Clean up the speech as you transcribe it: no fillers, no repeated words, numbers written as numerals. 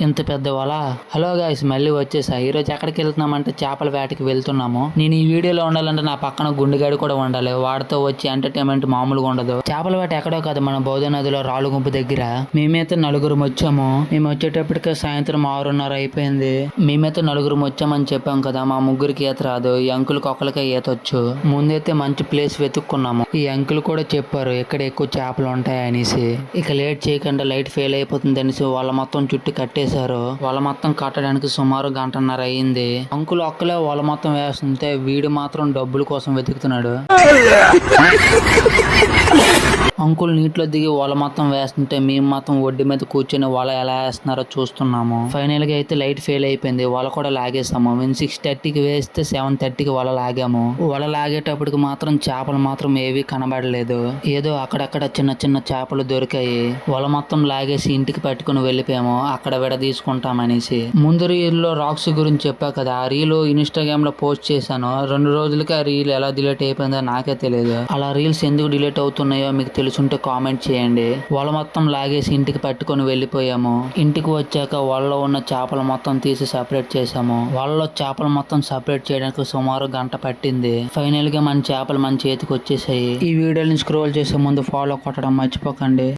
ఇంత పెద్ద వల. హలో గాయ్స్, మళ్ళీ వచ్చేసా. ఈరోజు ఎక్కడికి వెళ్తున్నామంటే చేపల వేటకి వెళ్తున్నాము. నేను ఈ వీడియోలో ఉండాలంటే నా పక్కన గుండెగాడు కూడా ఉండాలి. వాడితో వచ్చి ఎంటర్టైన్మెంట్ మామూలుగా ఉండదు. చేపల వేట ఎక్కడో కాదు, మన బౌద్ధ నదిలో రాళ్ళు గుంపు దగ్గర. మేమైతే నలుగురు వచ్చాము. మేము వచ్చేటప్పటికే సాయంత్రం 6:30 అయిపోయింది. మేమైతే నలుగురు వచ్చామని చెప్పాం కదా, మా ముగ్గురికి ఈత రాదు. ఈ అంకుల్కి ఒక్కరికే ఈత వచ్చు. ముందైతే మంచి ప్లేస్ వెతుక్కున్నాము. ఈ అంకుల్ కూడా చెప్పారు ఇక్కడ ఎక్కువ చేపలు ఉంటాయి అనేసి. ఇక లేట్ చేయకుండా లైట్ ఫెయిల్ అయిపోతుంది అనేసి వాళ్ళ మొత్తం చుట్టూ కట్టేశారు. వాళ్ళ మొత్తం కట్టడానికి సుమారు 1:30 అయింది. అంకుల్ ఒక్కలే వాళ్ళ మొత్తం వేస్తుంటే వీడు మాత్రం డబ్బుల కోసం వెతుకుతున్నాడు. అంకుల్ నీటిలో దిగి వల మొత్తం వేస్తుంటే మేము మాత్రం ఒడ్డు మీద కూర్చొని వల ఎలా వేస్తున్నారో చూస్తున్నాము. ఫైనల్ గా అయితే లైట్ ఫెయిల్ అయిపోయింది. వల కూడా లాగేసాము. మేము 6:30కి వేస్తే 7:30కి వల లాగాము. వల లాగేటప్పటికి మాత్రం చేపలు మాత్రం ఏవి కనబడలేదు. ఏదో అక్కడక్కడ చిన్న చిన్న చేపలు దొరికాయి. వల మొత్తం లాగేసి ఇంటికి పట్టుకుని వెళ్ళిపోయాము, అక్కడ విడ తీసుకుంటామనేసి. ముందు రీల్లో రాక్స్ గురించి చెప్పా కదా, ఆ రీల్ ఇన్స్టాగ్రామ్ లో పోస్ట్ చేశాను. 2 రోజులకి ఆ రీల్ ఎలా డిలీట్ అయిపోయిందో నాకే తెలియదు. అలా రీల్స్ ఎందుకు డిలీట్ అవుతున్నాయో మీకు తెలుసుంటే కామెంట్ చేయండి. వల మొత్తం లాగేసి ఇంటికి పట్టుకొని వెళ్ళిపోయాము. ఇంటికి వచ్చాక వలలో ఉన్న చేపలు మొత్తం తీసి సపరేట్ చేసాము. వలలో చేపలు మొత్తం సపరేట్ చేయడానికి సుమారు 1 గంట పట్టింది. ఫైనల్ గా మన చేపలు మన చేతికి వచ్చేసాయి. ఈ వీడియోని స్క్రోల్ చేసే ముందు ఫాలో కొట్టడం మర్చిపోకండి.